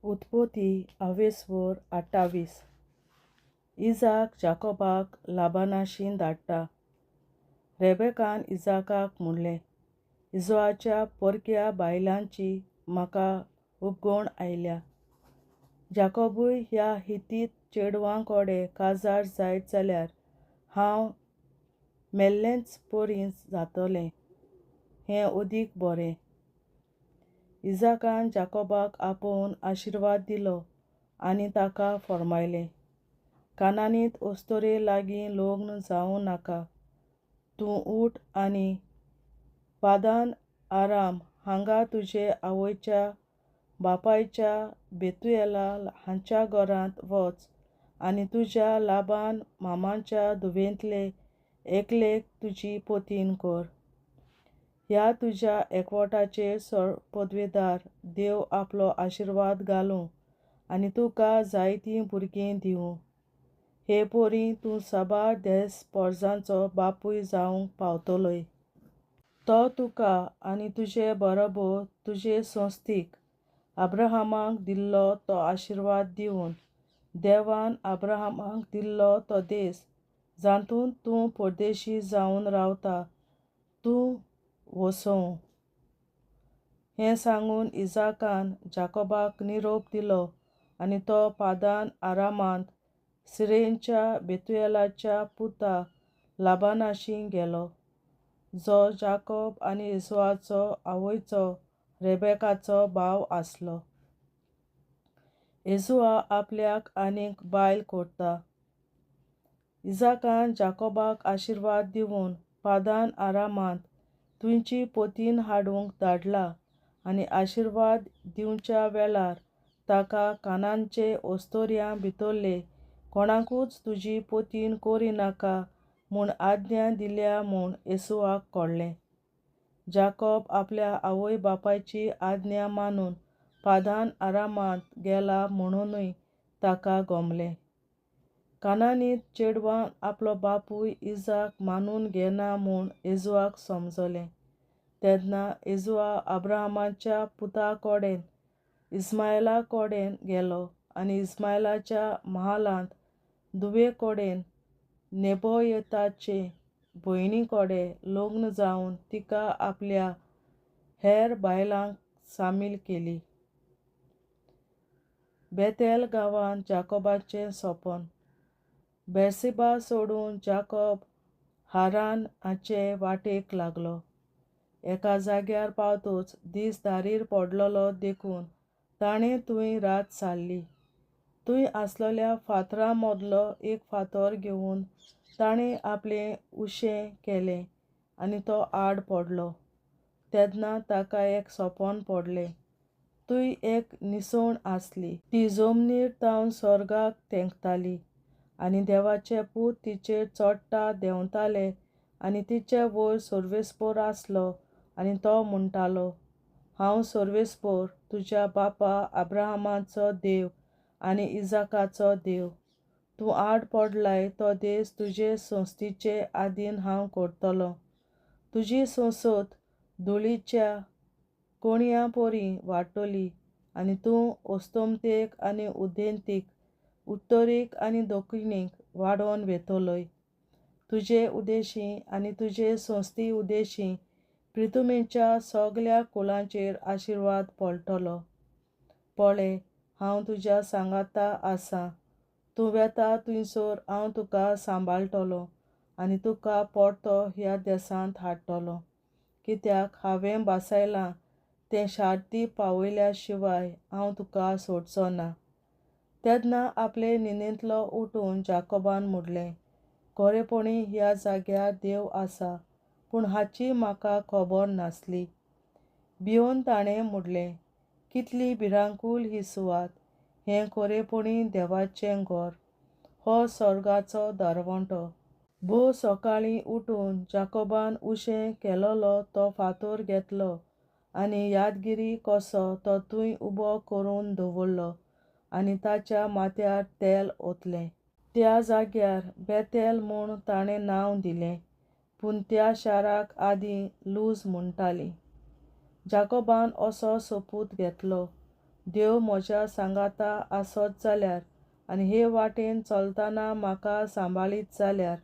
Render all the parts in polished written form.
उत्पत्ती 28. इजाक जाकोबाक लाबानाशीन धाडटा. रेबेकान इजाकाक म्हणलें, इस्रायेलाच्या परक्या बायलांची म्हाका उबगण आयल्या. जाकोबूय ह्या हितीत चेडवांकोडे काजार जायत जाल्यार हांव मेल्लेंच परी जातोलें, हें अदीक बरें. इजाकान जाकोबाक आपोवन आशिर्वाद दिलो आनी ताका फर्मायलें, कानानीत अस्तोरे लागीं लग्न जावं नाका. तूं उठ आनी पादान आराम हांगा तुजे आवयच्या बापायच्या बेतुएला हांच्या घरांत वच आनी तुज्या लाबान मामाच्या धुवेंतले एकलेक तुजी पतीन कर. ह्या तुज्या एकवटाचेर सरपदवेदार देव आपलो आशिर्वाद घालूं आनी तुका जायतीं भुरगीं दिवं. हे पोरी तूं साबार देस परजांचो बापूय जावंक पावतलोय. तो तुका आनी तुजे बरोबर तुजे संस्थीक अब्राहमाक दिल्लो तो आशिर्वाद दिवन देवान अब्राहमाक दिल्लो तो देस जातूंत तूं परदेशी जावन रावता तूं वसों. हें सांगून इजाकान जाकोबाक निरोप दिलो आनी तो पादान आरामांत सिरेच्या बेतुएलाच्या पुता लाबानाशी गेलो, जो जाकोब आनी इस्रायेलाचो आवयचो रेबेकाचो भाव आसलो. इस्रायल आपल्याक आनीक बायल करता. इजाकान जाकोबाक आशिर्वाद दिवन पादान आरामांत तुजी पतीन हाडूंक धाडला आनी आशिर्वाद दिवच्या वेळार ताका कानानचे अस्तोऱ्यां भितरले कोणाकूच तुजी पतीन करिनाका म्हूण आज्ञा दिल्या म्हूण इस्रायलाक कळ्ळें. जाकोब आपल्या आवय बापायची आज्ञा मानून पादान आरामांत गेला म्हणूनय ताका गमलें. कानानीत चेडवान आपलो बापूय इजाक मानून घेना म्हूण इस्रायलाक समजलें. तेन्ना इस्रायल अब्राहमाच्या पुताकोडेन इस्माएलाकोडेन गेलो आनी इस्माएलाच्या महालांत धुवेकोडेन नेबोयताचे भयणीकोडेन लग्न जावन तिका आपल्या हेर बायलांक सामील केली. बेतेल गांवांत जाकोबाचें सोपन. बेर्शेबा सोडून जाकोब हारान हाचे वाटेक लागलो. एका जाग्यार पावतच दीस धारीर पडलोलो देखून ताणें थंय रात सारली. थंय आसलोल्या फातरां मदलो एक फातर घेवन ताणें आपलें उशें केलें आनी तो आड पडलो. तेन्ना ताका एक सोपन पडलें. थंय एक निसण आसली. ती जमनीर तावन सर्गाक तेंकताली आनी देवाचें पूत तिचेर चडटा देंवतालें आनी तिचे वयर सर्वेस्पर आसलो आनी तो म्हणटालो, हांव सर्वेस्पर तुज्या बापा अब्राहमाचो देव आनी इजाकाचो देव. तूं आड पडलाय तो देस तुजे संस्थीचे आदीन हांव करतलों. तुजी संसत धुळीच्या कणयां परी वाडटली आनी तूं अस्तंतेक आनी उदेंतीक, उत्तरेक आनी दक्षिणेक वाडोन वेतलोय. तुजे उदेशीं आनी तुजे संस्थी उदेशीं पृथ्वीच्या सगल्या कुळांचेर आशिर्वाद पडटलो. पळय, हांव तुज्या सांगाता आसां. तूं वेता थंयसर हांव तुका सांबाळटलों आनी तुका परतो ह्या देशांत हाडटलों, कित्याक हांवें बसयलां तें शार्ती पावयल्या शिवाय हांव तुका सोडचो ना. तेन्ना आपले न्हिदेंतलो उठून जाकोबान म्हणलें, खरेपणी ह्या जाग्यार देव आसा, पूण हाची म्हाका खबर नासली. भिवन ताणें म्हणलें, कितली भिरांकूळ ही सुवात. हें खरेपणी देवाचें घर, हो स्वर्गाचो दारवंटो. भोव सकाळीं उठून जाकोबान उशें केलोलो तो फातर घेतलो आनी यादगिरी कसो तो थंय उबो करून दवरलो आनी ताच्या माथ्यार तेल ओतलें. त्या जाग्यार बेतेल म्हूण ताणें नांव दिलें, पूण त्या शाराक आदीं लूज म्हणटालीं. जाकोबान असो सोपूत घेतलो. देव म्हज्या सांगाता आसत जाल्यार आनी हे वाटेन चलतना म्हाका सांबाळीत जाल्यार,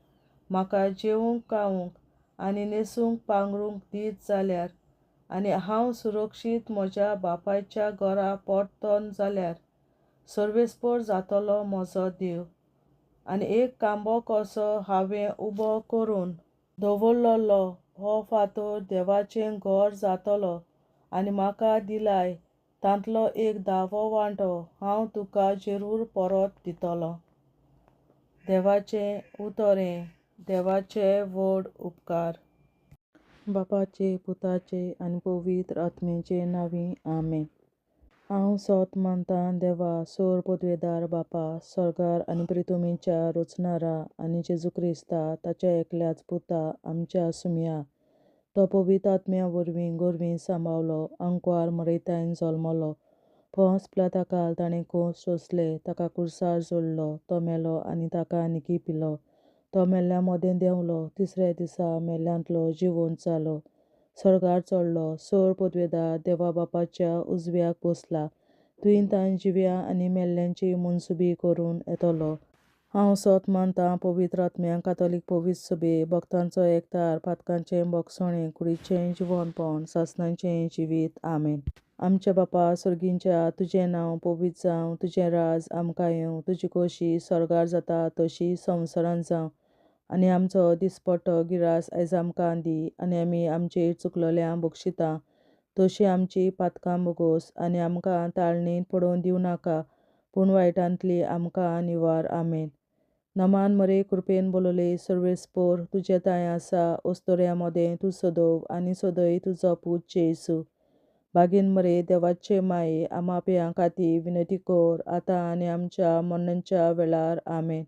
म्हाका जेवूंक खावूंक आनी न्हेसूंक पांघरूंक दीत जाल्यार, आनी हांव सुरक्षीत म्हज्या बापायच्या घरा पडटन जाल्यार, सर्वेस्पर जातलो म्हजो देव. आनी एक खांबो कसो हांवें उबो करून दवरलेलो हो फातर देवाचें घर जातलो आनी म्हाका दिलाय तांतलो एक धावो वांटो हांव तुका जरूर परत दितलो. देवाचें उतरें. देवाचे व्हड उपकार. बापाचे, पुताचे आनी पवित्र आत्म्याचे नांवी आमेन. हांव सोत मानतां देवा, सोर पदवेदार बापा, स्वर्गार आनी पृथ्वीच्या रचणारा, आनी जेजू क्रिस्ता ताच्या एकल्याच पुता आमच्या सुम्या, तो पवित्र आत्म्या वरवीं गोरवीं सांबाळलो, अंकवार मरयतायन जल्मलो, पोंस पिलाताकाल ताणें खूंस सोंसले, ताका कुर्सार जोडलो, तो मेलो आनी ताका निकी पिलो, तो मेल्ल्या मोदें देंवलो, तिसऱ्या दिसा मेल्ल्यांतलो जिवंत जालो, स्वर्गार चडलो, सोर पदवेदार देवा बापाच्या उजव्याक बसला, तुयेन ताण जिव्या आनी मेल्ल्यांची मनसुबी करून येतलो. हांव सोत मानतां पवित्र आत्म्यांक, कातोलीक पवित्र सभे, भक्तांचो एकठार, पातकांचें भोगसणें, कुडीचें जिवंतपण, सासणाचें जिवीत. आमेन. आमच्या बापा सर्गींच्या, तुजें नांव पवित्र जावं, तुजें राज आमकां येवं, तुजी खोशी स्वर्गार जाता तशी संवसारांत जावं, आनी आमचो दिसपट्टो गिरास आयज आमकां दी, आनी आमी आमचेर चुकलोल्यांक बक्षिता तशी आमची पातकां बोगोस, आनी आमकां ताळणेंत पडोवन दिवं नाका, पूण वायटांतली आमकां निवार. आमेन. नमान मरे कृपेन बोलोले सर्वेस्पर, तुजे ताय आसा, ओस्तोऱ्या मोदें तूं सदव, आनी सदय तुजो पूत जेसू. बागीन मरे देवाचे माये, आमा पियां खातीर विनंती कर, आतां आनी आमच्या मरणाच्या वेळार. आमेन.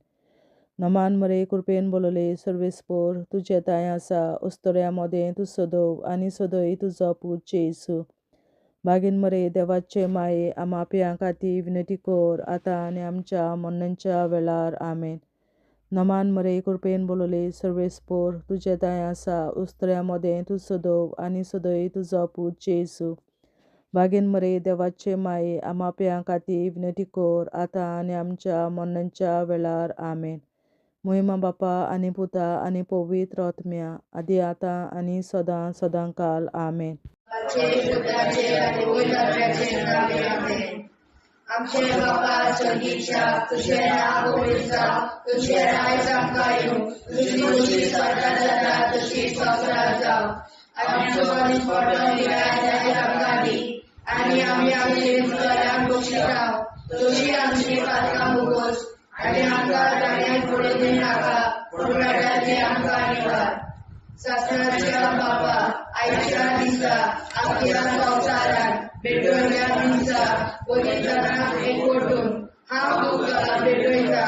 नमान मरे कृपेन बोलोले सर्वेस्पर, तुजे ताय आसा, ओस्तोऱ्या मोदें तूं सदव, आनी सदय तुजो पूत जेसू. बागीन मरे देवाचे माये, आमा पियां खातीर विनंती कर, आतां आनी आमच्या मरणाच्या वेळार. आमेन. नमान मरे कृपेन बोलोले सर्वेस्पर, तुजे ताय आसा, ओस्तोऱ्या मोदें तूं सदव, आनी सदय तुजो पूत जेसू. बागीन मरे देवाचे माये, आमा पियां खातीर विनंती कर, आतां आनी आमच्या मरणाच्या वेळार. आमेन. महिमा बापा आनी पुता आनी पवित्र आत्म्या, आदी आतां आनी सदां सदांकाल. आमेन. आमचे बापा स्वर्गीच्या, तुझें नांव पवित्र जावं, तुझें राज आमकां येवं, तुजी खोशी स्वर्गार जाता तशी संवसारांत जावं, आनी आमचो दिसपट्टो गिरास आयज आमकां दी, आनी आमी आमचेर चुकलोल्यांक बक्षिता तशी आमची पातकां बोगोस, आनी आमकां ताळण्यांत पडोवन दिवं नाका, पूण वायटांतली आमकां निवार. सासणाच्या बापा, आयच्या दिसा आख्या संवसारांत भेटवयल्या दिसा पवित्रांक एकवटून हांव तुका भेटयता,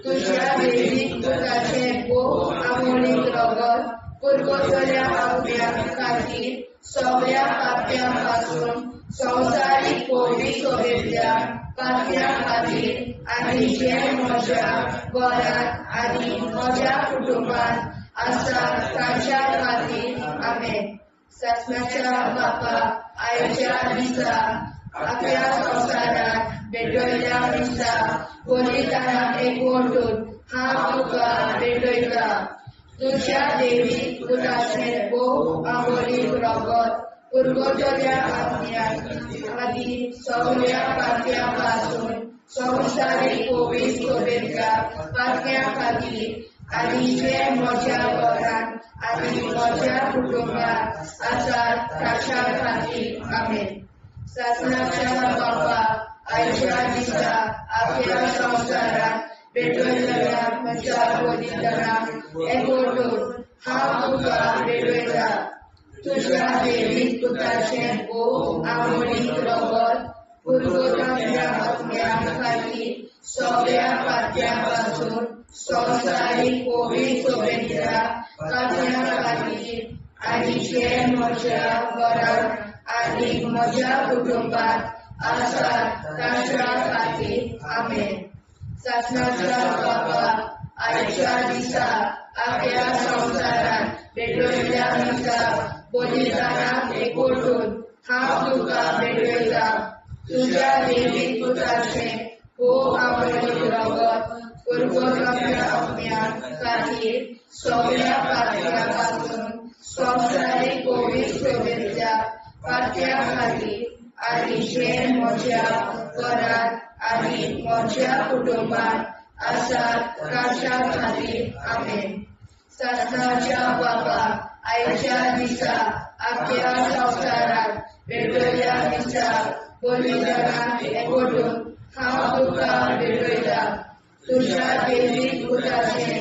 तुज्या देवीक पुताचें भोव आमोणीक रगत पुरगोसल्या आत्म्या खातीर सगळ्या पाप्यां पासून संवसारीक पवित्र सभेंतल्या पाप्यां खातीर, आनी जे म्हज्या घरांत आनी म्हज्या कुटुंबांत आसा तांच्या खातीर. आमेन. सासणाच्या बापा, आयच्या दिसा आख्या संवसारांत भेटवयल्या दिसा पवित्रांक एकवटून हांव तुका भेटयता, तुज्या देवीक पुताचें भोव आमोणीक रगत पुरगोसल्या आत्म्या खातीर सगळ्या पाप्यां पासून संवसारीक पवित्र सभेंतल्या पाप्यां खातीर, आनी जे म्हज्या घरांत आनी म्हज्या कुटुंबांत आसात तांच्या खातीर. आमेन. सासणाच्या बापा, आयच्या दिसा आख्या संवसारांत भेटवयल्या म्हज्या पवित्रांक एकवटून हांव तुका भेटयता, तुज्या देवीक पुताचें भोव आमोणीक रगत पुरगोसल्या आत्म्या खातीर सगळ्या पाप्यां पासून संवसारीक पवित्र सभेंतल्या पाप्यां खातीर, आनी जे म्हज्या घरांत आनी म्हज्या कुटुंबांत आसात तांच्या खातीर. आमेन. सासणाच्या बापा, आयच्या दिसा आख्या संवसारांत भेटवयल्या दिसा पवित्रांक एकवटून हांव तुका भेटयता, तुझ्या दैवीक पुत्राचे हो आवडीक रगत पुरगोरम्या अज्ञा खातीर सगळ्या पातळ्यापासून संवसारीक कोविड शोभेच्या पातळ्या खातीर आनी जे म्हज्या घरांत आनी म्हज्या कुटुंबात आसात तांच्या खातीर आमेन. सत्नाच्या बाबा आयच्या दिसा आख्या संवसारात भेटयल्या दिसा बलिदानाक एकवटून हांव तुका भेटयता. तुज्या दैवीक पुत्राचे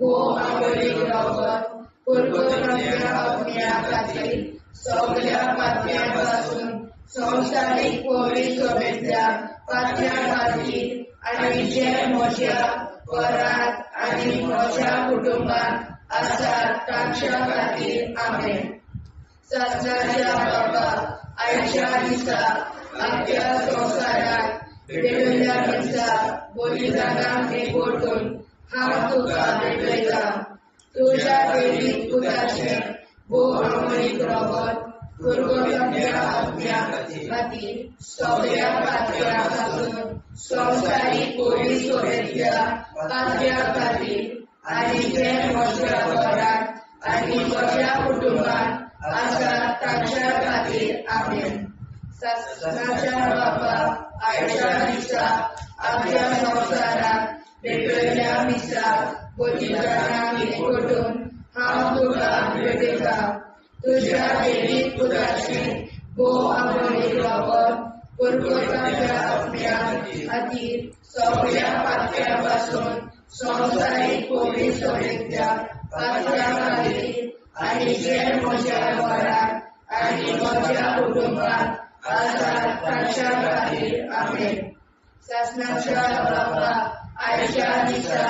हो आवडीक रगत पुरगोरम्या अज्ञा खातीर सगळ्या पातळ्यां संवसारीक कोविड शोभेच्या पातळ्या खातीर आनी जे म्हज्या घरांत आनी म्हज्या कुटुंबात आसात तांच्या खातीर आमेन. सत्नाच्या बाबा आयच्या दिसा आख्या संवसारात भेटयल्या दिसा बलिदानाक एकवटून हांव तुका भेटयता. तुज्या दैवीक पुत्राचे हो आवडीक रगत पुरगोरम्या अज्ञा खातीर सगळ्या पातळ्यां संवसारीक कोविड शोभेच्या पातळ्या खातीर आनी जे म्हज्या घरांत आनी म्हज्या कुटुंबात आसात तांच्या खातीर आमेन. सत्नाच्या बाबा आयच्या दिसा आख्या संवसारात भेटयल्या दिसा बलिदानाक एकवटून हांव तुका भेटयता. तुज्या दैवीक पुत्राचे हो आवडीक रगत पुरगोरम्या अज्ञा खातीर सगळ्या पातळ्यां संवसारीक कोविड शोभेच्या पातळ्या खातीर आनी जे म्हज्या घरांत आनी म्हज्या कुटुंबात आसात तांच्या खातीर आमेन. सत्नाच्या बाबा आयच्या दिसा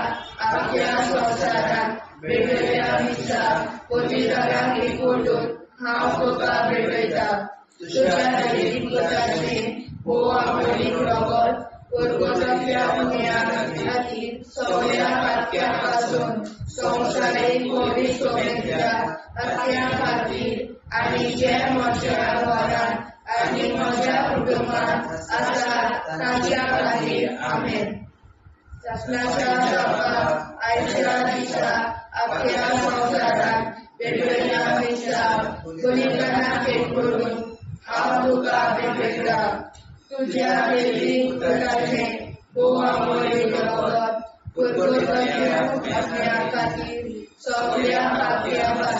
आख्या संवसारात भेटयल्या दिसा बलिदानाक एकवटून हांव तुका भेटयता. तुज्या दैवीक पुत्राचे हो आवडीक रगत पुरगोरम्या अज्ञा खातीर सगळ्या पातळ्यां संवसारीक कोविड शोभेच्या पातळ्या खातीर आनी जे म्हज्या घरांत आनी म्हज्या कुटुंबात आसात तांच्या खातीर आमेन. सत्नाच्या बाबा आयच्या दिसा आख्या संवसारात भेटयल्या दिसा बलिदानाक एकवटून हांव तुका भेटयता. तुज्या दैवीक पुत्राचे हो आवडीक रगत पुरगोरम्या अज्ञा खातीर सगळ्या पातळ्यां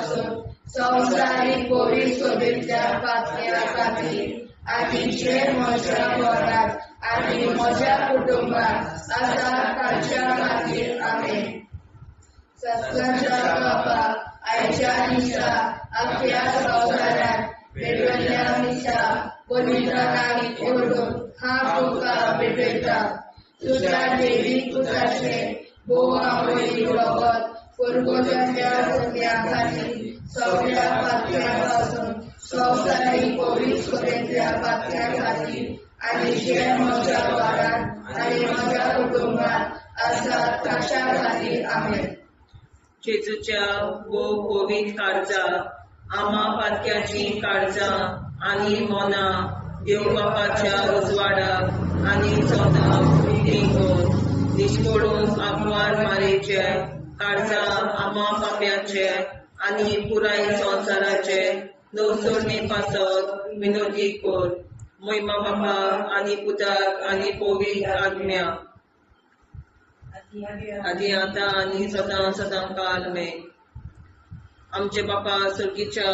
संवसारीक कोविड शोभेच्या पातळ्या खातीर आनी जे म्हज्या घरांत आनी म्हज्या कुटुंबात आसात तांच्या खातीर आमेन. सत्नाच्या बाबा आयच्या दिसा आख्या संवसारात भेटयल्या दिसा बलिदानाक एकवटून हांव तुका भेटयता. तुज्या दैवीक पुत्राचे हो आवडीक रगत पुरगोरम्या अज्ञा खातीर सगळ्या पातळ्यां संवसारीक कोविड शोभेच्या पातळ्या खातीर आनी जे म्हज्या घरांत आनी म्हज्या कुटुंबात आसात तांच्या खातीर आमेन. जेजूच्या वो कोविड काळजा आम्हा पातक्याची काळजा आनी मोना देव बापाच्या उजवाडाक आनी सोदाक विधी निश्कोडून आग्वार मारेचे काळजा आम्हा पाप्याचे आनी पुराय संवसाराचे नवसोडणे पासत विनोदी कोर. महिमा बापा आनी पुताक आनी पवित्र आज्ञा आदी आतां आनी सदां सदां काल में. आमचे बापा सर्गीच्या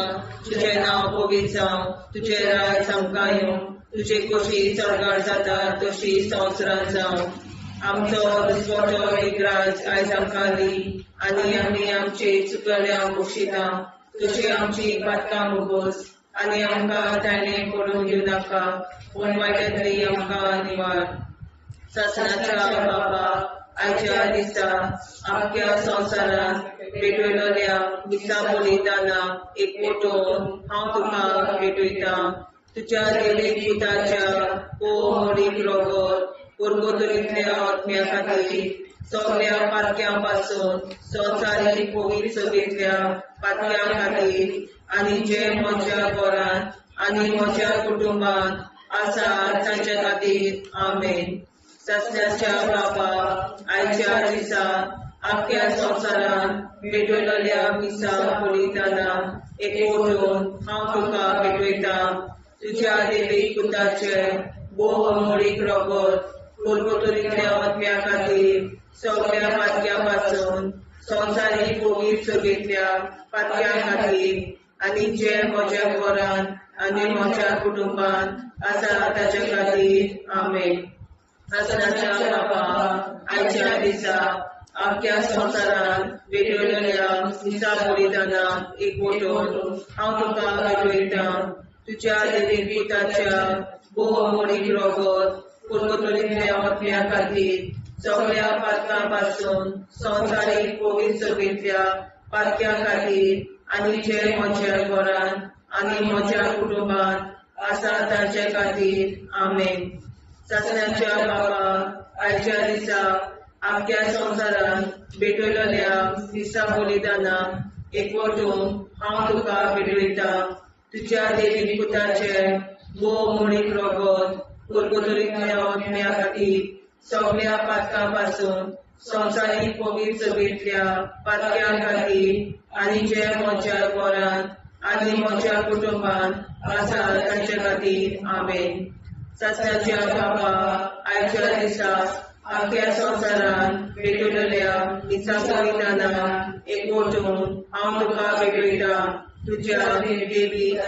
तुझे नाव पवित्र जावं, तुझे राज आमकां येवं, तुझे कशी चडगाड जाता तशी संवसारांत जावं. आमचो दुसरो विग्राज आयज आमकां दी आनी आमी आमचे चुकल्यांक बक्षिता. तुझे आमची पातकां मुगोस आनी आमकां ताणें पडूंक दिवं नाका, पूण वायटांतली आमकां निवार. सत्नाच्या बाबा आयच्या दिसा आख्या संवसारांत भेटयलेल्या दिसा बलिदानाक एकवटून हांव तुका भेटयता. तुज्या दैवीक पुताच्या आवडीक रगत पुरगोरम्या अज्ञा खातीर सगळ्या पातक्यां संवसारीक कोविड शोभेच्या पातळ्या खातीर आनी जे म्हज्या घरांत आनी म्हज्या कुटुंबात आसा तांच्या खातीर आमेन. सस्त्याच्या बापा आयच्या दिसा आख्या संवसारान भेटयलेल्या मिसा बलिदाना एकवटून हांव तुका भेटयता. तुज्या देवीक पुताचे भोव अमोलीक रगत गोलगोथोरींतल्या आत्म्या खातीर सगळ्या पातक्या पासून संवसारीक पवित्र सभेंतल्या पातक्या खातीर आनी जे म्हज्या घरान आनी म्हज्या कुटुंबान आसा ताचे खातीर आमेन. आसनाच्या बापा आयच्या दिसा आख्या संवसारान भेटयलेल्या मिसा बलिदाना एकवटून हांव तुका भेटयता. तुज्या देवीक पुताच्या भोव अमोलीक रगत गोलगोथोरींतल्या आत्म्या खातीर सगळ्या पातकां पासून संवसारीक पवित्र सभेंतल्या पातक्या खातीर आनी जे म्हज्या घरान आनी म्हज्या कुटुंबान आसा ताचे खातीर आमेन. सस्त्याच्या बापा आयच्या दिसा आख्या संवसारान भेटयलेल्या मिसा बलिदाना एकवटून हांव तुका भेटयता. तुज्या देवीक पुताचे भोव अमोलीक रगत गोलगोथोरींतल्या आत्म्या खातीर सगळ्या पातकां पासून संवसारीक पवित्र सभेंतल्या पातक्या खातीर आनी जे म्हज्या घरान आनी म्हज्या कुटुंबान आसा ताचे खातीर आमेन. सस्त्याच्या बापा आयच्या दिसा आख्या संवसारान भेटयलेल्या मिसा बलिदाना एकवटून हांव तुका भेटयता. तुज्या देवीक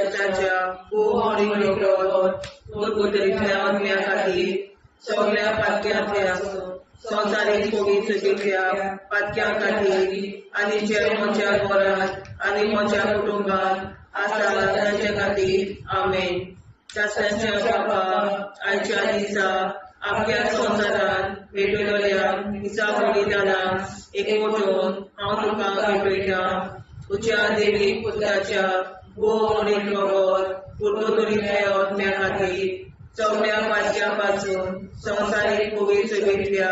पुताच्या भोव अमोलीक रगत गोलगोथोरींतल्या आत्म्या खातीर सगळ्या पातक्यांतल्या संवसारीक पवित्र सभेंतल्या पातक्या खातीर आनी जे म्हज्या घरान आनी म्हज्या कुटुंबान आसा ताचे खातीर आमेन. सस्त्याच्या बापा आयच्या दिसा आख्या संवसारान भेटयलेल्या मिसा बलिदाना एकवटून हांव तुका भेटयता. तुज्या देवीक पुताच्या भोव अमोलीक रगत गोलगोथोरींतल्या आत्म्या खातीर सगळ्या पातक्या पासून संवसारीक पवित्र सभेंतल्या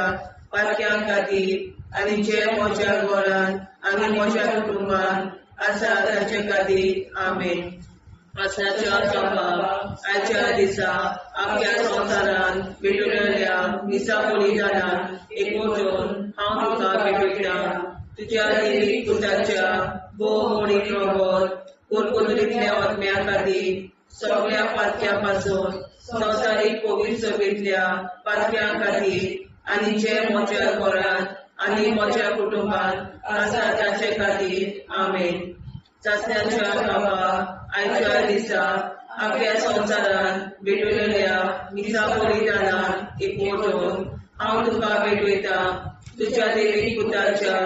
पातक्या खातीर आनी जे म्हज्या घरान आनी म्हज्या कुटुंबान आसा ताचे खातीर आमेन. आसनाच्या बापा आयच्या दिसा आख्या संवसारान भेटयलेल्या मिसा बलिदाना एकवटून हांव तुका भेटयता. तुज्या देवीक पुताच्या भोव अमोलीक रगत गोलगोथोरींतल्या आत्म्या खातीर सगळ्या पातक्या पासून संवसारीक पवित्र सभेंतल्या पातक्या खातीर आनी जे म्हज्या घरान आनी म्हज्या कुटुंबान आसा ताचे खातीर आमेन. सस्त्याच्या बापा आयच्या दिसा आख्या संवसारान भेटयलेल्या मिसा बलिदाना एकवटून हांव तुका भेटयता. तुज्या देवीक पुताच्या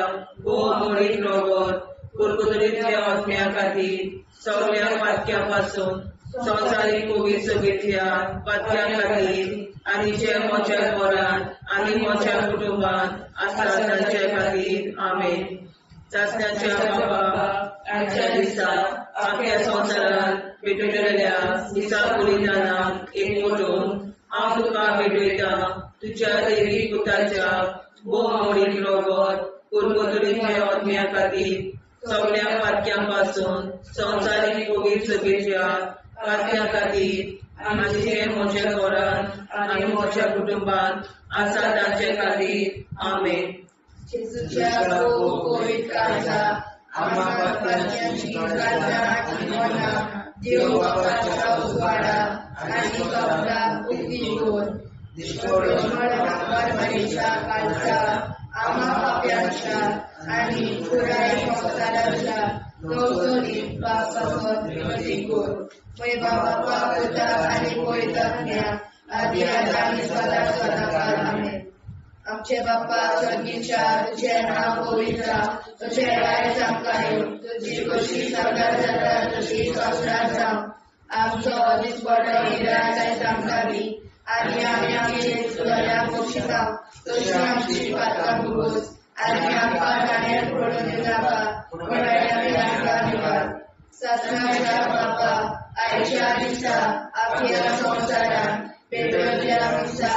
भोव अमोलीक रगत गोलगोथोरींतल्या आत्म्या खातीर सगळ्या पातक्या पासून संवसारीक पवित्र सभेंतल्या पातक्या खातीर आनी जे म्हज्या घरान आनी म्हज्या कुटुंबान आसा ताचे खातीर आमेन. सस्त्याच्या बापा आयच्या दिसा आख्या संवसारान भेटयलेल्या मिसा बलिदाना एकवटून हांव तुका भेटयता. तुज्या देवीक पुताच्या भोव अमोलीक रगत गोलगोथोरींतल्या आत्म्या खातीर सगळ्या पातक्यां पासून संवसारीक पवित्र सभेच्या पातक्या खातीर आनी जे म्हज्या घरान आनी म्हज्या कुटुंबान आसा ताचे खातीर आमेन. जेजूच्या पवित्र काळजा आम्हा पातक्यांची काळजा आनी मना देव बापाच्या उजवाडा आनी कपडा उगीच दोर परमेच्या काळजा आम्हा पाप्यांच्या आनी पुराय संवसाराच्या गवसणीत पापासोन विनोदी कोर. पळय बाबा करता आनी पळयता आदी आनी सदा सदाकाळ आमेन. आमचे बाप्पा स्वर्गीच्या तुझे नाव पवित्र तुझे राय आमकां येवं तुजी कशी सगळ्यात जाता तशी संवसारांत जावं. आमचो दिसपडो निराश आयज आमकां दी आनी आमी आमचे सुदाऱ्यांक बक्षिता तशी आमची पातकां भुगोस आनी आमकां नाण्यार पडून नाका पण आमकां निवार. सस्त्याच्या बापा आयच्या दिसा आख्या संवसारान भेटयल्ल्या मिसा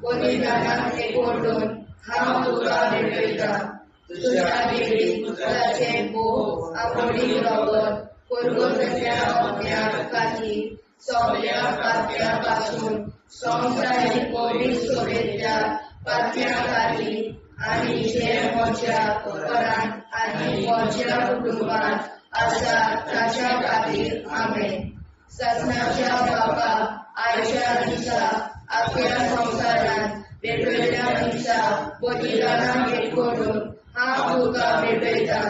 बलिदानाक एकवटून हांव तुका भेटयता. तुज्या देवीक पुताचे भोव अमोलीक रगत गोलगोथोरींतल्या आत्म्या खातीर सगळ्या पातळ्यापासून संवसारीक पवित्र सोबेच्या पातळ्या खातीर आनी जे म्हज्या घरांत आनी म्हज्या कुटुंबांत आसा ताच्या खातीर आमेन. ससनाच्या बाबा आयच्या दिसा आख्या संवसारांत वेगवेगळ्या दिसा बलिदानां भेट करून हांव तुका भेटयता.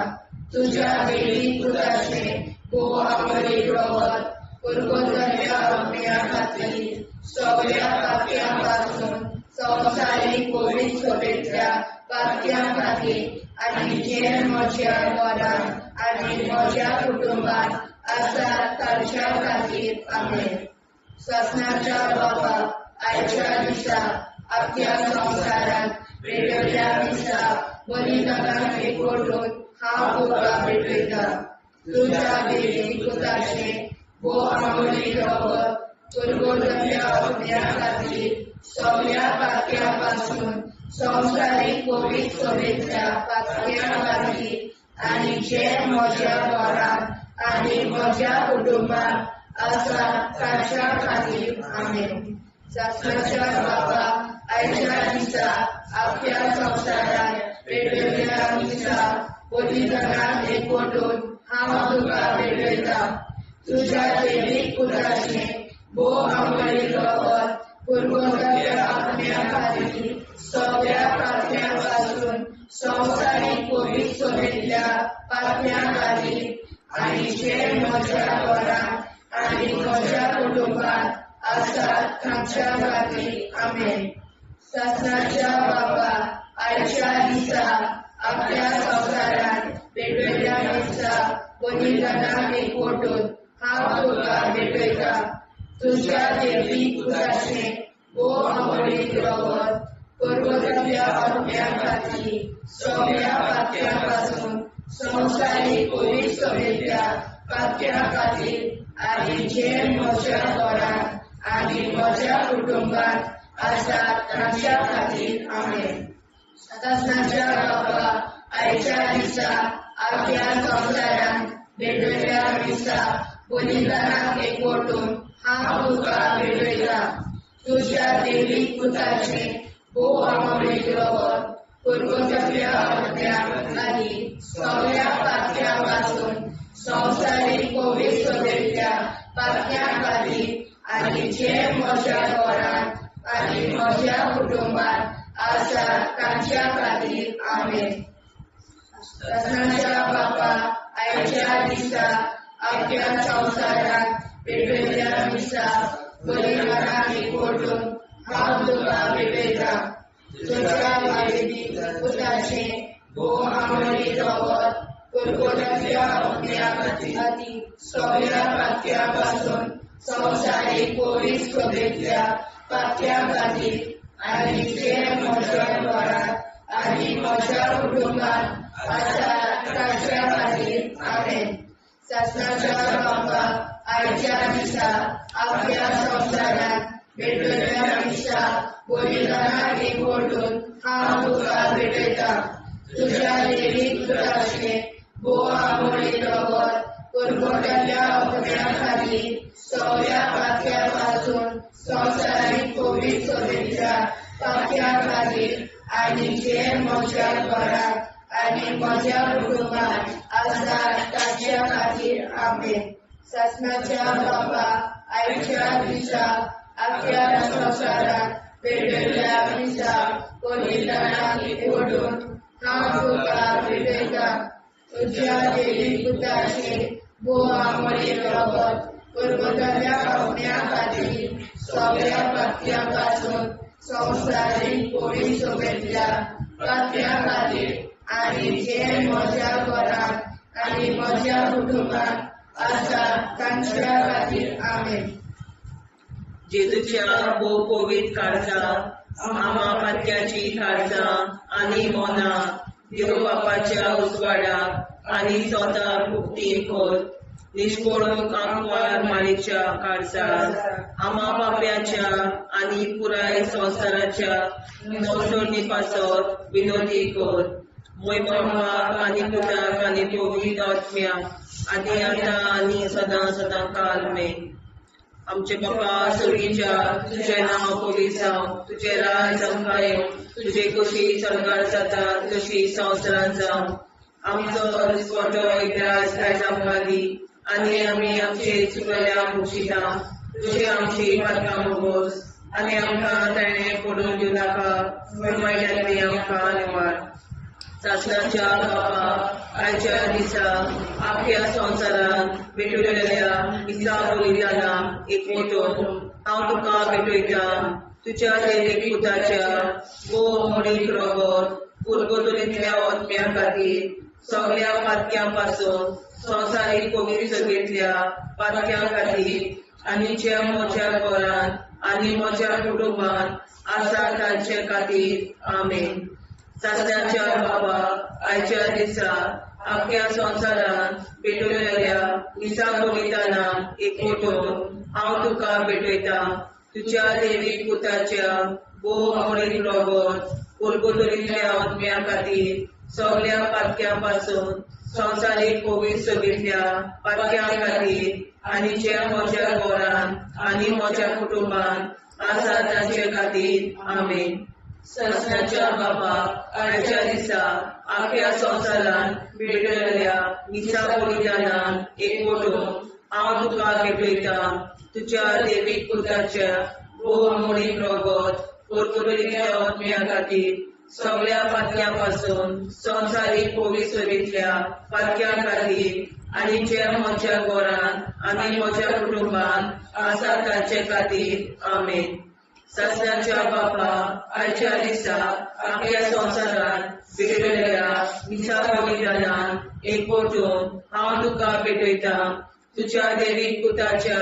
तुज्या देवी पुताचें गोवामरीक रगत पुरगोतल्या अग्न्या खातीर सगळ्या पातळ्यां संवसारीक पवित्र सोबेच्या पातळ्या खातीर आनी जे म्हज्या घरांत आनी म्हज्या कुटुंबांत आसा ताच्या खातीर आमेन. ससनाच्या बाबा आयच्या दिसा आख्या संवसारांत वेगवेगळ्या दिसा बलिदानां भेट करून हांव तुका भेटयता. तुज्या देवी पुताचें गोवामरीक रगत पुरगोतल्या अग्न्या खातीर सगळ्या पातळ्यां संवसारीक पवित्र सोबेच्या पातळ्या खातीर आनी जे म्हज्या घरांत आनी म्हज्या कुटुंबांत आसा ताच्या खातीर आमेन. ससनाच्या बाबा आयच्या दिसा आख्या संवसारांत वेगवेगळ्या दिसा बलिदानां भेट करून हांव तुका भेटयता. तुज्या देवी पुताचें गोवामरीक रगत पुरगोतल्या अग्न्या खातीर सगळ्या पातळ्यां संवसारीक पवित्र सोबेच्या पातळ्या खातीर आनी जे म्हज्या घरांत आनी म्हज्या कुटुंबांत आसा ताच्या खातीर आमेन. ससनाच्या बाबा आयच्या दिसा आख्या संवसारांत वेगवेगळ्या दिसा बलिदानां भेट करून हांव तुका भेटयता. तुज्या देवी पुताचें गोवामरीक रगत पुरगोतल्या अग्न्या खातीर सगळ्या पातळ्यां संवसारीक पवित्र सोबेच्या पातळ्या खातीर आनी जे म्हज्या घरांत आनी म्हज्या कुटुंबांत आसा ताच्या खातीर आमेन. ससनाच्या बाबा आयच्या दिसा आख्या संवसारांत वेगवेगळ्या दिसा बलिदानां भेट करून हांव तुका भेटयता. तुज्या देवी पुताचें गोवामरीक रगत पुरगोतल्या अग्न्या खातीर सगळ्या पातळ्यां संवसारीक पवित्र सोबेच्या पातळ्या खातीर आनी जे म्हज्या घरांत आनी म्हज्या कुटुंबांत आसा ताच्या खातीर आमेन. ससनाच्या बाबा आयच्या दिसा आख्या संवसारांत वेगवेगळ्या दिसा बलिदानां भेट करून हांव तुका भेटयता. तुज्या देवी पुताचें गोवामरीक रगत पुरगोतल्या अग्न्या खातीर सगळ्या पातळ्यां संवसारीक पवित्र सोबेच्या पातळ्या खातीर आनी जे म्हज्या घरांत आनी म्हज्या कुटुंबांत आसा ताच्या खातीर आमेन. ससनाच्या बाबा आयच्या दिसा आख्या संवसारांत वेगवेगळ्या दिसा बलिदानां भेट करून हांव तुका भेटयता. तुज्या देवी पुताचें गोवामरीक रगत पुरगोतल्या अग्न्या खातीर सगळ्या पातळ्यां संवसारीक पवित्र सोबेच्या पातळ्या खातीर आनी जे म्हज्या घरांत आनी म्हज्या कुटुंबांत आसा ताच्या खातीर आमेन. ससनाच्या बाबा आयच्या दिसा आख्या संवसारांत वेगवेगळ्या दिसा बलिदानां भेट करून हांव तुका भेटयता. तुज्या देवी पुताचें गोवामरीक रगत पुरगोतल्या अग्न्या खातीर सगळ्या पातळ्यां संवसारीक पवित्र सोबेच्या पातळ्या खातीर आनी जे म्हज्या घरांत आनी म्हज्या कुटुंबांत आसा ताच्या खातीर आमेन. जेजूच्या भोव पवित्र काळजां आमा पात्याची काळजां आनी मोना देव बापाच्या उजवाडाक आनी स्वता मुक्ती खोल निष्पळून कांकवार माळेच्या काळजांत आमा बाप्याच्या आनी पुराय संवसाराच्या नवसोडणी पासत विनोदी कोर मोय बापाक आनी पुताक आनी पवित्र आत्म्याक आनी आतां आनी सदां सदां काल मेन. आमचे बापा स्वर्गीच्या तुझे नाव पवित्र जावं, तुझे राज आमकां येवं, तुझे कशी सरकार जाता तशी संवसारांत जावं. आमचो दिसपट्टो एकदांच आयज आमकां दी, आनी आमी आमचे चुकल्यांक बक्षिता. तुझे आमची पातकां मोगोस, आनी आमकां ताणें पडून दिवं नाका, पण वायटांतली आमकां निवाड. सासणाच्या बापा आयच्या दिसा आख्या संवसारांत भेटलेल्या दिसा बलिदानाक एकवटून हांव तुका भेटयता. तुज्या दैवीक पुताच्या मोडीक रगत पुरगतुरींतल्या आत्म्या खातीर सगळ्या पातक्यां पासून संवसारीक पवित्रतेंतल्या पातक्यां खातीर आनी जे म्हज्या घरांत आनी म्हज्या कुटुंबांत आसा तांचे खातीर आमेन. सासणाच्या बाबा आयच्या दिसा आख्या संवसारांत भेटलेल्या दिसा बलिदानाक एकवटून हांव तुका भेटयता. तुज्या दैवीक पुताच्या मोडीक रगत पुरगतुरींतल्या आत्म्या खातीर सगळ्या पातक्यां पासून संवसारीक पवित्रतेंतल्या पातक्यां खातीर आनी जे म्हज्या घरांत आनी म्हज्या कुटुंबांत आसा तांचे खातीर आमेन. सासणाच्या बाबा आयच्या दिसा आख्या संवसारांत भेटलेल्या दिसा बलिदानाक एकवटून हांव तुका भेटयता. तुज्या दैवीक पुताच्या मोडीक रगत पुरगतुरींतल्या आत्म्या खातीर सगळ्या पातक्यां पासून संवसारीक पवित्रतेंतल्या पातक्यां खातीर आनी जे म्हज्या घरांत आनी म्हज्या कुटुंबांत आसा तांचे खातीर आमेन. सासणाच्या बापा आयच्या दिसा आख्या संवसारांत भेटलेल्या दिसा बलिदानाक एकवटून हांव तुका भेटयता. तुज्या दैवीक पुताच्या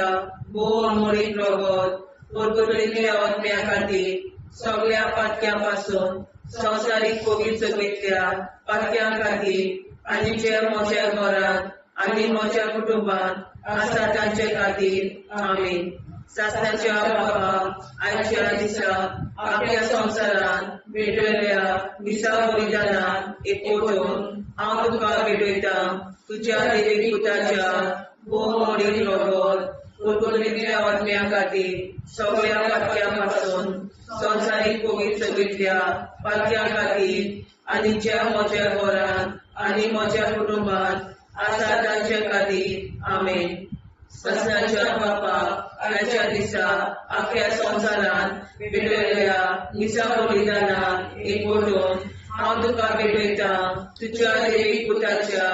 मोडीक रगत पुरगतुरींतल्या आत्म्या खातीर सगळ्या पातक्यां पासून संवसारीक पवित्रतेंतल्या पातक्यां खातीर आनी जे म्हज्या घरांत आनी म्हज्या कुटुंबांत आसा तांचे खातीर आमेन. सासणाच्या बाबा आयच्या दिसा आख्या संवसारांत भेटलेल्या दिसा बलिदानाक एकवटून हांव तुका भेटयता. तुज्या दैवीक पुताच्या मोडीक रगत पुरगतुरींतल्या आत्म्या खातीर सगळ्या पातक्यां पासून संवसारीक पवित्रतेंतल्या पातक्यां खातीर आनी जे म्हज्या घरांत आनी म्हज्या कुटुंबांत आसा तांचे खातीर आमेन. सासणाच्या बापा आयच्या दिसा आख्या संवसारांत भेटलेल्या दिसा बलिदानाक एकवटून हांव तुका भेटयता. तुज्या दैवीक पुताच्या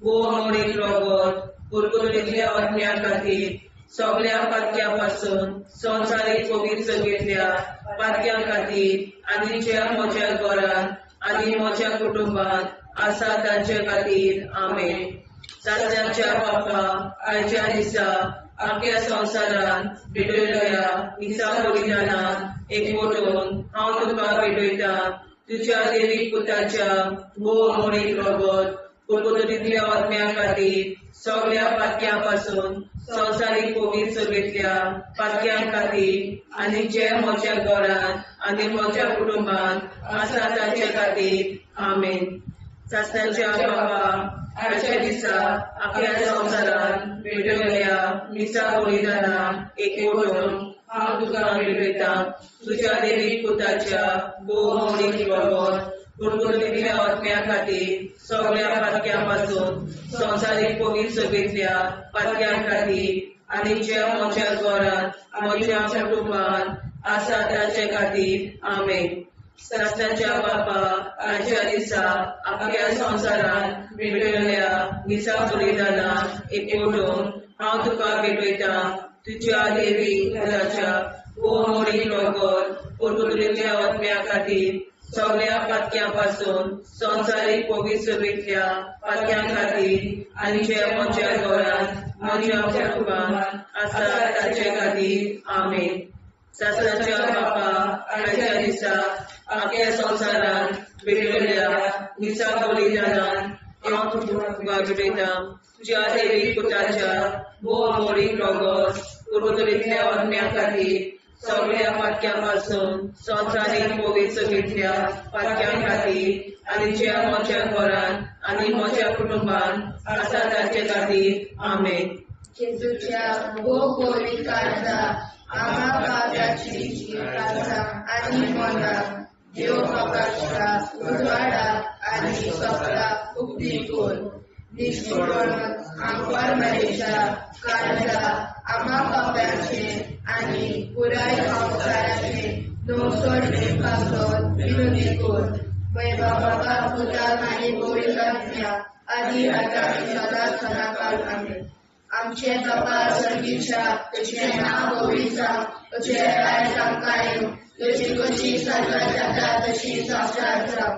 मोडीक रगत पुरगतुरींतल्या आत्म्या खातीर सगळ्या पातक्यां पासून संवसारीक पवित्रतेंतल्या पातक्यां खातीर आनी जे म्हज्या घरांत आनी म्हज्या कुटुंबांत आसा तांचे खातीर आमेन. सासणाच्या बापा आयच्या दिसा आख्या संवसारांत भेटलेल्या दिसा बलिदानाक एकवटून हांव तुका भेटयता. तुज्या दैवीक पुताच्या मोडीक रगत पुरगतुरींतल्या आत्म्या खातीर सगळ्या पातक्यां पासून संवसारीक पवित्रतेंतल्या पातक्यां खातीर आनी जे म्हज्या घरांत आनी म्हज्या कुटुंबांत आसा तांचे खातीर आमेन. सासणाच्या बाबा आयच्या दिसा आख्या संवसारांत भेटलेल्या दिसा बलिदानाक एकवटून हांव तुका भेटयता. तुज्या दैवीक पुताच्या मोडीक रगत पुरगतुरींतल्या आत्म्या खातीर सगळ्या पातक्यां पासून संवसारीक पवित्रतेंतल्या पातक्यां खातीर आनी जे म्हज्या घरांत म्हज्या कुटुंबांत आसा तांचे खातीर आमेन. सासणाच्या बापा आयच्या दिसा आख्या संवसारांत भेटलेल्या दिसा बलिदानाक एकवटून हांव तुका भेटयता. तुज्या दैवीक पुताच्या मोडीक रगत पुरगतुरींतल्या आत्म्या खातीर सगळ्या पातक्यां पासून संवसारीक पवित्रतेंतल्या पातक्यां खातीर आनी जे म्हज्या घरांत म्हज्या कुटुंबांत आसा तांचे खातीर आमेन. सासणाच्या बापा आयच्या दिसा आख्या संवसारांत भेटलेल्या दिसा बलिदानाक हांव तुका भेटयता. तुज्या दैवीक पुताच्या मोडीक रगत पुरगतुरींतल्या आत्म्या खातीर सगळ्या पातक्यां पासून संवसारीक पवित्रतेंतल्या पातक्यां खातीर आनी जे म्हज्या घरांत आनी म्हज्या कुटुंबांत आसा तांचे खातीर आमेन. जेजूच्या गोगोली काळजा आम्हा पाप्याची काळजा आणि मोना देव बापाच्या उजवाडा आणि स्वप्ना उक्ती कोण निष्ठुरण आंकवार मरेच्या काळजा आम्हा पाप्याचे आणि पुराय संस्काराचे नोसोडणे पासून विनोदी कोण बाबा तुझ्या आणि गोविंदाज्ञा आधी आता सदा सदा काळ आमेन. आमचे बाबा सर्गीच्या तुझे नाव गोविंदा तुझे राय सांगाय तुझी कशी सर्व जाता तशी संसार जाव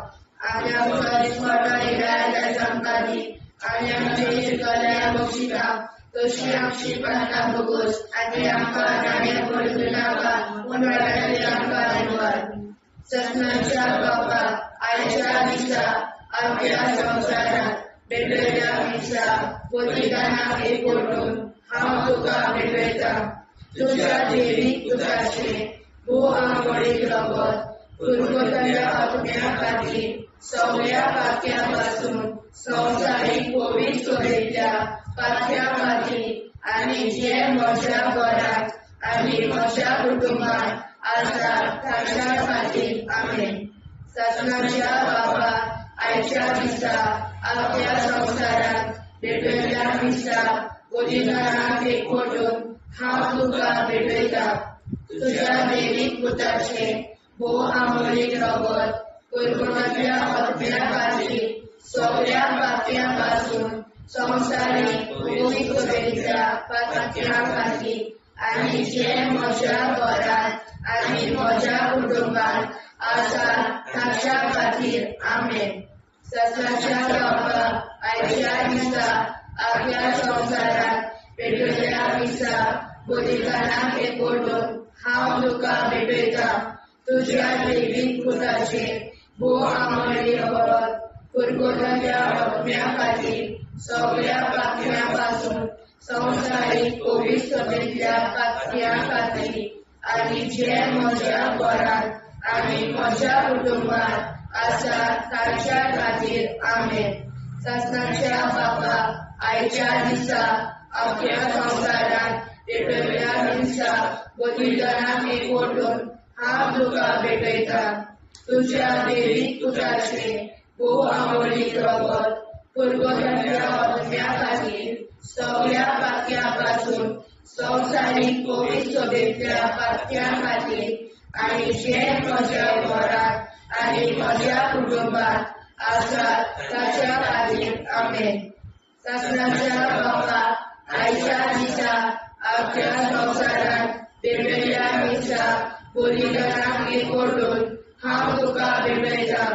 आणि आमच्या स्मरण राय सांगाली आणि आमचे शिकल्या बक्षिता तशी आमची प्रार्थना बघूस आणि आमका नाण्या पडून नाका उन्हाळ्याने आमका धन्यवाद. ससनाच्या बाबा आयच्या दिसा आमच्या संसारात भेटलेल्या दिसा बलिदाना एकवटून हांव तुका भेटयता. तुझ्या देवी पुत्राचे भू आंबोळीक रगत पुरगतल्या आत्म्या खातीर सगळ्या पाक्यापासून संवसारीक कोविड सोयेच्या पाक्या खातीर आणि जे म्हज्या घरात आणि म्हज्या कुटुंबात आसा ताच्या खातीर आमेन. ससनाच्या बाबा आयच्या दिसा आपल्या संसारात भेटलेल्या दिसा बलिदानाक एकवटून हांव तुका भेटयता. तुझ्या देवीक पुताचे भू आंबोळीक रगत पुरगतल्या आत्म्या खातीर सगळ्या पाप्यापासून संवसारीक कोविड सोयेच्या पाक्या खातीर आणि जे म्हज्या घरात आणि म्हज्या कुटुंबात आसा ताच्या खातीर आमेन. ससनाच्या बाबा आयच्या दिसा आपल्या संसारात भेटलेल्या दिसा बलिदानाक एकवटून हांव तुका भेटयता. तुझ्या देवीक पुताचे भू आंबोळी रगत पुरगतल्या आत्म्या खातीर सगळ्या पाप्यापासून संवसारीक कोविड सोयेच्या पाक्या खातीर आणि जे म्हज्या घरात आणि म्हज्या कुटुंबात आसा ताच्या खातीर आमेन. ससनाच्या बाबा आयच्या दिसा आपल्या संसारात भेटलेल्या दिसा बलिदानाक एकवटून हांव तुका भेटयता. तुझ्या देवीक पुताचे भू आंबोळीक रगत पुरगतल्या आत्म्या खातीर सगळ्या पाक्यापासून संवसारीक कोविड सोयेच्या पाक्या खातीर आणि जे म्हज्या घरात आणि म्हज्या कुटुंबात आसा ताच्या खातीर आमेन. ससनाच्या बाबा आयच्या दिसा आपल्या संसारात भेटलेल्या दिसा बलिदानाक एकवटून हांव तुका भेटयता.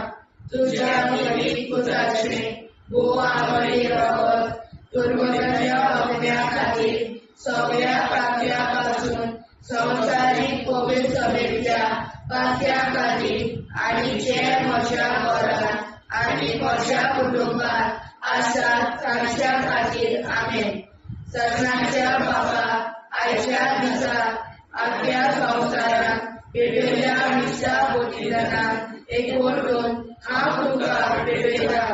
तुझ्या देवीक पुताचे भू आंबोळी रगत पुरगतल्या आत्म्या खातीर सगळ्या पाप्यापासून संवसारीक कोविड सोयेच्या पाक्या खातीर आणि जे म्हज्या घरात आणि म्हज्या कुटुंबात आसा ताच्या खातीर आमेन. ससनाच्या बाबा आयच्या दिसा आपल्या संसारात भेटलेल्या दिसा बलिदानाक एकवटून हांव तुका भेटयता.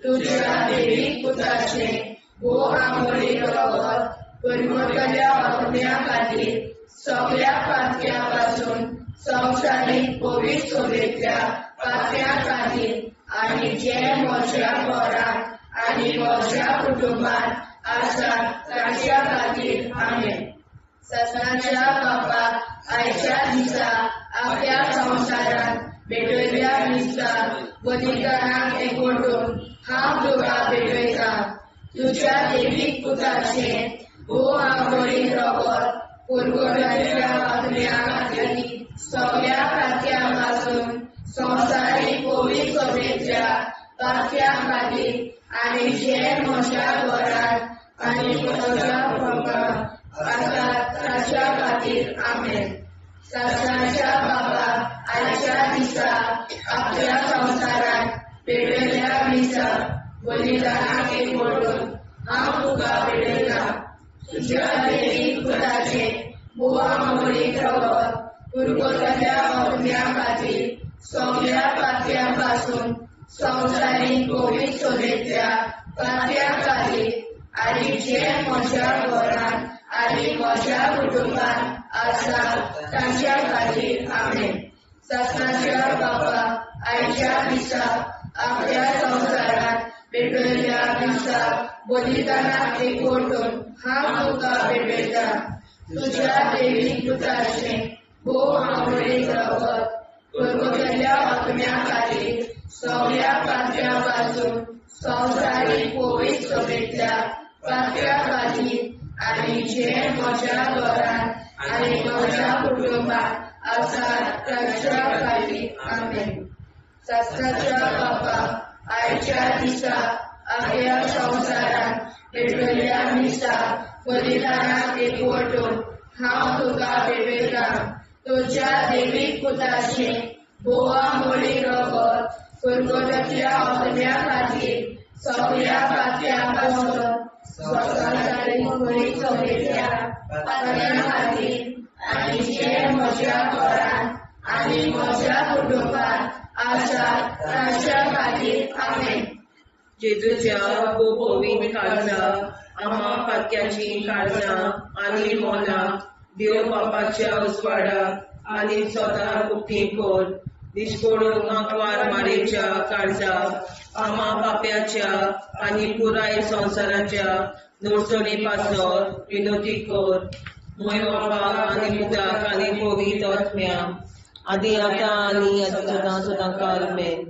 तुझ्या देवीक पुताचे भू आंबोळी रगत पुरगतल्या आत्म्या खातीर सगळ्या पाक्यापासून संवसारीक कोविड सोयेच्या पाक्या खातीर आणि जे म्हज्या घरात आणि म्हज्या कुटुंबात आसा ताच्या खातीर आमेन. ससनाच्या बाबा आयच्या दिसा आपल्या संसारात भेटलेल्या दिसा बलिदानाक एकवटून हांव तुका भेटयता. तुझ्या देवीक पुताचे भू आंबोळी रगत पुरगतल्या आत्म्या खातीर सगळ्या पाक्यापासून संवसारीक कोविड सोयेच्या पाक्या खातीर आणि जे म्हज्या घरात आणि म्हज्या कुटुंबात आसा ताच्या खातीर आमेन. ससनाच्या बाबा आयच्या दिसा आपल्या संसारात भेटलेल्या दिसा बलिदानाक एकवटून हांव तुका भेटयता. तुझ्या देवीक पुताचे भू आंबोळी रगत पुरगतल्या आत्म्या खातीर सगळ्या पाक्यापासून संवसारीक कोविड सोयेच्या पाक्या खातीर आणि आनी जे म्हज्या घरान आनी म्हज्या कुटुंबान आसा तांच्या खातीर आमेन. सत्नाच्या बाबा आयच्या दिसा आपल्या संवसारात पेटयल्ल्या दिसा बलिदानाक एकवटून हांव तुका पेटयता. तुज्या देवीक पुताचें भोव आवडीक रगत परगटलेल्या आत्म्या खातीर सगळ्या पात्र्या पासून संवसारीक पवित्र सभेंतल्या पात्र्या खातीर आनी जे म्हज्या घरान आनी म्हज्या कुटुंबान आसा तांच्या खातीर आमेन. सत्नाच्या बाबा आयच्या दिसा आपल्या संवसारान पेटयल्ल्या दिसा बलिदानाक एकवटून हांव तुका पेटयता. तुज्या देवीक पुताचें बोवा मोडी रगत परगटल्या आत्म्या खातीर सगळ्या पात्र्या पासून संवसारीक पवित्र सभेंतल्या पात्र्या खातीर आनी जे म्हज्या घरान आनी म्हज्या कुटुंबान आसा तांच्या खातीर आमेन. जेजूच्या पवित्र काळजा आम्हा पातक्याची काळजा आनी मोला देव बापाच्या उजवाडाक आनी स्वता उक्ती कोर. दिसपडून आंकवार मारेच्या काळजा आम्हा पाप्याच्या आनी पुराय संवसाराच्या नोडसणी पासत विनोदी कोर. मोय बापाक आनी पुताक आनी पवित्र आत्म्या आदी आतां आनी सदां सदां काल आमेन.